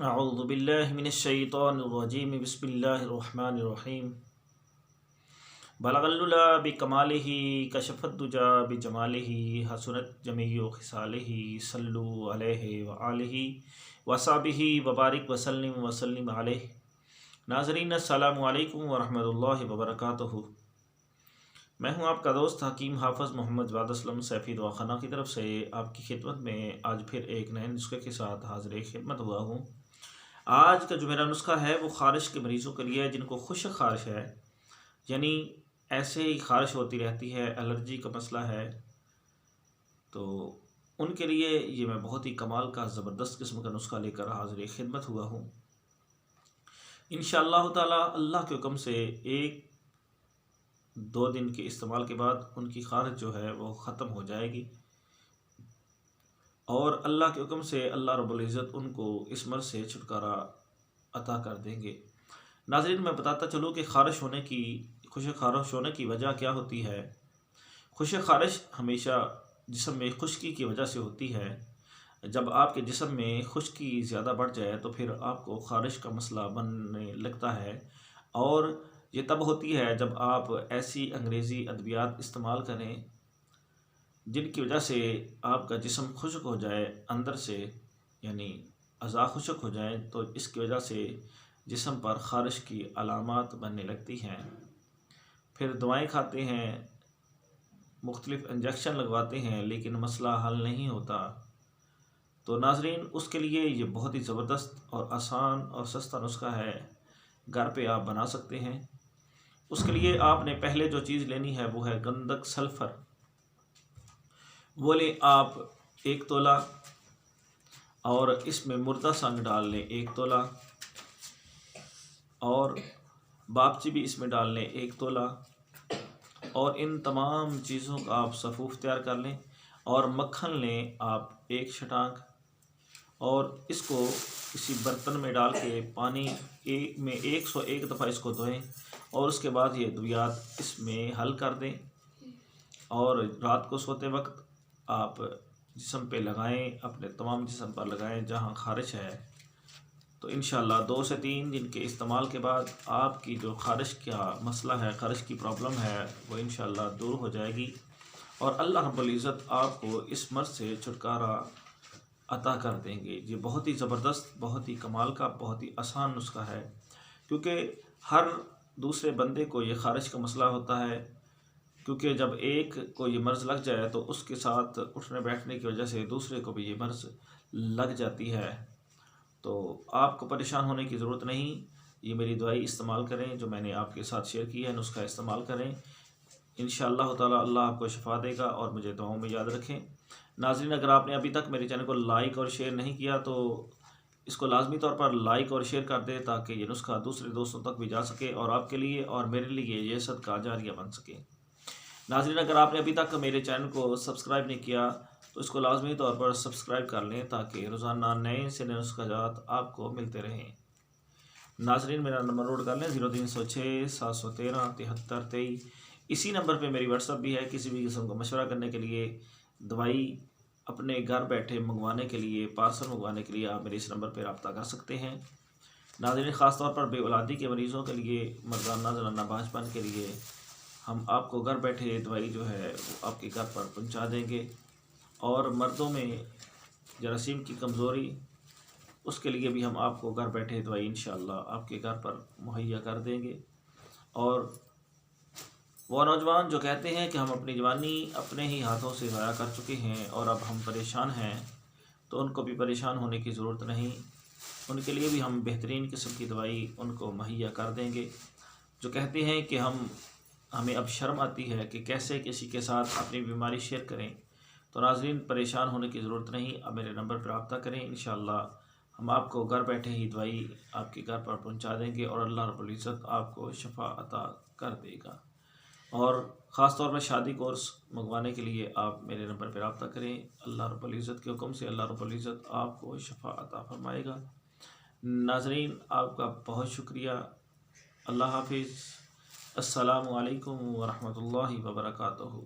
अऊज़ु बिल्लाहि मिनश्शैतानिर्रजीम बिस्मिल्लाहिर्रहमानिर्रहीम बलगल्लुला बिकमालिही कशफद्दुजा बिजमालिही हसनत जमीउ खिसालिही सल्लु अलैहि व आलिही वसाबिही वबारिक वसल्लिम वसल्लिम अलैहि। नाज़रीन अस्सलामु अलैकुम व रहमतुल्लाहि व बरकातुहू। मैं हूं आपका दोस्त हकीम हाफ़िज़ मोहम्मद जवाद असलम सैफ़ी दवाखाना की तरफ से आपकी खिदमत में आज फिर एक नए नुस्खे के साथ हाज़िर खिदमत हुआ हूं। आज का जो मेरा नुस्खा है वो ख़ारिश के मरीज़ों के लिए है, जिनको खुश्क ख़ारिश है, यानी ऐसे ही ख़ारिश होती रहती है, एलर्जी का मसला है, तो उनके लिए ये मैं बहुत ही कमाल का ज़बरदस्त किस्म का नुस्खा लेकर हाज़िर खिदमत हुआ हूँ। इंशाअल्लाह ताला अल्लाह के हुक्म से 1-2 दिन के इस्तेमाल के बाद उनकी ख़ारिश जो है वो ख़त्म हो जाएगी और अल्लाह के हुक्म से अल्लाह रब्बुल इज़्ज़त उनको इस मर्ज़ से छुटकारा अता कर देंगे। नाज़रीन, मैं बताता चलूँ कि खुश्क ख़ारिश होने की वजह क्या होती है। खुश्क ख़ारिश हमेशा जिस्म में खुश्की की वजह से होती है। जब आपके जिस्म में खुश्की ज़्यादा बढ़ जाए तो फिर आपको ख़ारिश का मसला बनने लगता है, और ये तब होती है जब आप ऐसी अंग्रेज़ी अद्वियात इस्तेमाल करें जिनकी वजह से आपका जिस्म खुश्क हो जाए अंदर से, यानी अज़ा खुश्क हो जाए, तो इसकी वजह से जिस्म पर ख़ारिश की अलामात बनने लगती हैं। फिर दवाएं खाते हैं, मुख्तलिफ़ इंजेक्शन लगवाते हैं, लेकिन मसला हल नहीं होता। तो नाज़रीन, उसके लिए ये बहुत ही ज़बरदस्त और आसान और सस्ता नुस्खा है, घर पे आप बना सकते हैं। उसके लिए आपने पहले जो चीज़ लेनी है वो है गंधक सल्फ़र। वो लें आप 1 तोला, और इसमें मुर्दा संग डाल लें 1 तोला, और बापची भी इसमें डाल लें 1 तोला, और इन तमाम चीज़ों का आप सफ़ूफ़ तैयार कर लें, और मक्खन लें आप 1 छटाक, और इसको किसी बर्तन में डाल के पानी में 101 दफ़ा इसको धोएं, और उसके बाद ये अद्वियात इसमें हल कर दें, और रात को सोते वक्त आप जिस्म पे लगाएं, अपने तमाम जिस्म पर लगाएं जहां ख़ारिश है। तो इंशाअल्लाह 2 से 3 दिन के इस्तेमाल के बाद आपकी जो ख़ारिश का मसला है, ख़ारिश की प्रॉब्लम है, वो इंशाअल्लाह दूर हो जाएगी, और अल्लाह रब्बुल इज़्ज़त आपको इस मर्ज़ से छुटकारा अता कर देंगे। ये बहुत ही ज़बरदस्त, बहुत ही कमाल का, बहुत ही आसान नुस्खा है, क्योंकि हर दूसरे बंदे को ये ख़ारिश का मसला होता है, क्योंकि जब एक को ये मर्ज़ लग जाए तो उसके साथ उठने बैठने की वजह से दूसरे को भी ये मर्ज़ लग जाती है। तो आपको परेशान होने की ज़रूरत नहीं, ये मेरी दवाई इस्तेमाल करें जो मैंने आपके साथ शेयर की है, नुस्खा इस्तेमाल करें। इंशाअल्लाह ताला अल्लाह आपको शिफा देगा, और मुझे दुआओं में याद रखें। नाज़रीन, अगर आपने अभी तक मेरे चैनल को लाइक और शेयर नहीं किया तो इसको लाजमी तौर पर लाइक और शेयर कर दें, ताकि ये नुस्खा दूसरे दोस्तों तक भी जा सके और आपके लिए और मेरे लिए ये सदका जारिया बन सके। नाज़रीन, अगर आपने अभी तक मेरे चैनल को सब्सक्राइब नहीं किया तो इसको लाजमी तौर पर सब्सक्राइब कर लें, ताकि रोज़ाना नए से नए नुस्ख़ात आपको मिलते रहें। नाज़रीन, मेरा नंबर नोट कर लें, 0306 713 7323। इसी नंबर पे मेरी व्हाट्सअप भी है। किसी भी किस्म का मशवरा करने के लिए, दवाई अपने घर बैठे मंगवाने के लिए, पार्सल मंगवाने के लिए आप मेरे इस नंबर पर रब्ता कर सकते हैं। नाज़रीन, ख़ास तौर पर बेऔलादी के मरीज़ों के लिए, मर्दाना ज़नाना बांझपन के लिए हम आपको घर बैठे दवाई जो है वो आपके घर पर पहुंचा देंगे, और मर्दों में जरासीम की कमज़ोरी, उसके लिए भी हम आपको घर बैठे दवाई इंशाअल्लाह आपके घर पर मुहैया कर देंगे। और वो नौजवान जो कहते हैं कि हम अपनी जवानी अपने ही हाथों से ज़ाया कर चुके हैं और अब हम परेशान हैं, तो उनको भी परेशान होने की ज़रूरत नहीं। उनके लिए भी हम बेहतरीन किस्म की दवाई उनको मुहैया कर देंगे। जो कहते हैं कि हमें अब शर्म आती है कि कैसे किसी के साथ अपनी बीमारी शेयर करें, तो नाज़रीन, परेशान होने की ज़रूरत नहीं। अब मेरे नंबर पर रब्ता करें, इंशाअल्लाह हम आपको घर बैठे ही दवाई आपके घर पर पहुंचा देंगे, और अल्लाह रब्बुल इज़्ज़त आपको शफा अता कर देगा। और ख़ास तौर पर शादी कोर्स मंगवाने के लिए आप मेरे नंबर पर रब्ता करें। अल्लाह रब्बुल इज़्ज़त के हुक्म से अल्लाह रब्बुल इज़्ज़त आपको शफा अता फरमाएगा। नाज़रीन, आपका बहुत शुक्रिया। अल्लाह हाफिज़। अस्सलामु अलैकुम व रहमतुल्लाहि व बरकातुहू।